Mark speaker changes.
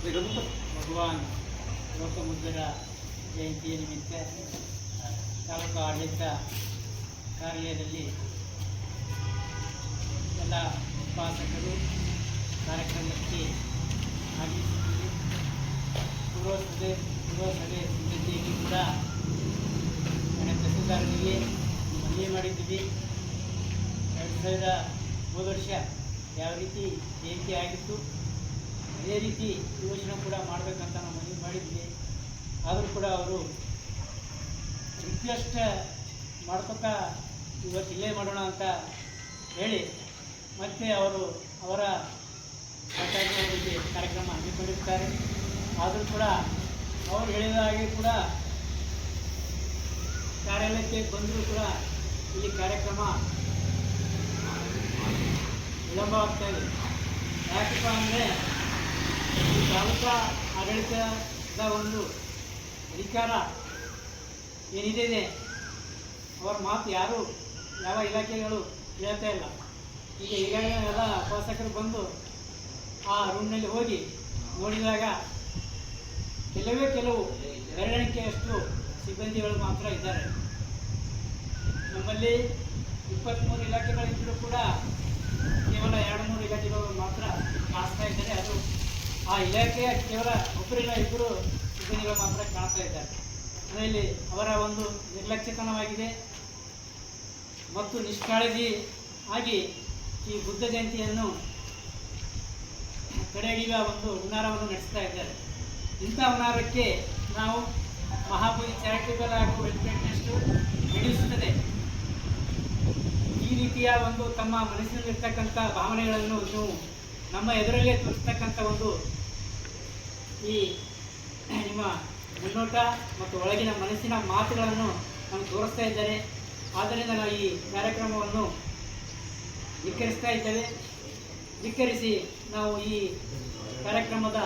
Speaker 1: ಭಗವಾನ್ ಗೌತಮ ಬುದ್ಧರ ಜಯಂತಿಯ ನಿಮಿತ್ತ ತಾಲೂಕು ಆಡಳಿತ ಕಾರ್ಯಾಲಯದಲ್ಲಿ ಎಲ್ಲ ಉಪಾಸಕರು ಕಾರ್ಯಕ್ರಮಕ್ಕೆ ಆಗಮಿಸಿದ್ದೀವಿ. ಪೂರ್ವಸಭೆ ಸಿದ್ಧತೆಯಲ್ಲಿ ಕೂಡ ತಹಸೀಲ್ದಾರರಿಗೆ ಮನವಿ ಮಾಡಿದ್ದೀವಿ. 2000 ವರ್ಷ ಯಾವ ರೀತಿ ಜಯಂತಿ ಆಗಿತ್ತು ಅದೇ ರೀತಿ ಈ ವರ್ಷ ಕೂಡ ಮಾಡಬೇಕಂತ ನಾವು ಮನವಿ ಮಾಡಿದ್ವಿ. ಆದರೂ ಕೂಡ ಅವರು ರಿಕ್ವೆಸ್ಟ್ ಮಾಡ್ಕೊತಾ ಇವತ್ತು ಇಲ್ಲೇ ಮಾಡೋಣ ಅಂತ ಹೇಳಿ ಮತ್ತೆ ಅವರ ಕಾರ್ಯಕ್ರಮ ಹಮ್ಮಿಕೊಂಡಿರ್ತಾರೆ. ಆದರೂ ಕೂಡ ಅವರು ಹೇಳಿದ ಹಾಗೆ ಕೂಡ ಕಾರ್ಯಾಲಯಕ್ಕೆ ಬಂದರೂ ಕೂಡ ಇಲ್ಲಿ ಕಾರ್ಯಕ್ರಮ ವಿಳಂಬವಾಗ್ತಾ ಇದೆ. ಯಾಕಪ್ಪ ಅಂದರೆ ಈ ತಾಲೂಕಾ ಆಡಳಿತದ ಒಂದು ಅಧಿಕಾರ ಏನಿದೆ ಅವರ ಮಾತು ಯಾವ ಇಲಾಖೆಗಳು ಹೇಳ್ತಾ ಇಲ್ಲ. ಈಗ ಈಗಾಗಲೇ ಎಲ್ಲ ಉಪಾಸಕರು ಬಂದು ಆ ರೂಮ್ನಲ್ಲಿ ಹೋಗಿ ನೋಡಿದಾಗ ಕೆಲವು ಬೆರಳಿಕೆಯಷ್ಟು ಸಿಬ್ಬಂದಿಗಳು ಮಾತ್ರ ಇದ್ದಾರೆ. ನಮ್ಮಲ್ಲಿ 23 ಇಲಾಖೆಗಳಿದ್ದರೂ ಕೂಡ ಕೇವಲ 2-3 ಇಲಾಖೆಗಳು ಮಾತ್ರ ಕಾಣಿಸ್ತಾ ಇದ್ದಾರೆ. ಅದು ಆ ಇಲಾಖೆಯ ಕೇವಲ ಒಬ್ಬರಿಲ್ಲ 2 ಸಿಬ್ಬಂದಿಗಳು ಮಾತ್ರ ಕಾಣ್ತಾ ಇದ್ದಾರೆ. ಅದರಲ್ಲಿ ಅವರ ಒಂದು ನಿರ್ಲಕ್ಷ್ಯತನವಾಗಿದೆ ಮತ್ತು ನಿಷ್ಕಾಳಜಿ ಆಗಿ ಈ ಬುದ್ಧ ಜಯಂತಿಯನ್ನು ತಡೆಹಿಡಿಯುವ ಒಂದು ಹುನ್ನಾರವನ್ನು ನಡೆಸ್ತಾ ಇದ್ದಾರೆ. ಇಂಥ ಹುನ್ನಾರಕ್ಕೆ ನಾವು ಮಹಾಬೋಧಿ ಚಾರಿಟೇಬಲ್ ಹಾಗೂ ವೆಲ್ಫೇರ್ ಟ್ರಸ್ಟ್ ನಡೆಸುತ್ತದೆ. ಈ ರೀತಿಯ ಒಂದು ತಮ್ಮ ಮನಸ್ಸಿನಲ್ಲಿರ್ತಕ್ಕಂಥ ಭಾವನೆಗಳನ್ನು ನೀವು ನಮ್ಮ ಎದುರಲ್ಲೇ ತೋರಿಸ್ತಕ್ಕಂಥ ಒಂದು ಈ ನಿಮ್ಮ ಮುನ್ನೋಟ ಮತ್ತು ಒಳಗಿನ ಮನಸ್ಸಿನ ಮಾತುಗಳನ್ನು ನಾವು ತೋರಿಸ್ತಾ ಇದ್ದಾರೆ. ಆದ್ದರಿಂದ ನಾವು ಈ ಕಾರ್ಯಕ್ರಮವನ್ನು ಧಿಕ್ಕರಿಸ್ತಾ ಇದ್ದೇವೆ. ಧಿಕ್ಕರಿಸಿ ನಾವು ಈ ಕಾರ್ಯಕ್ರಮದ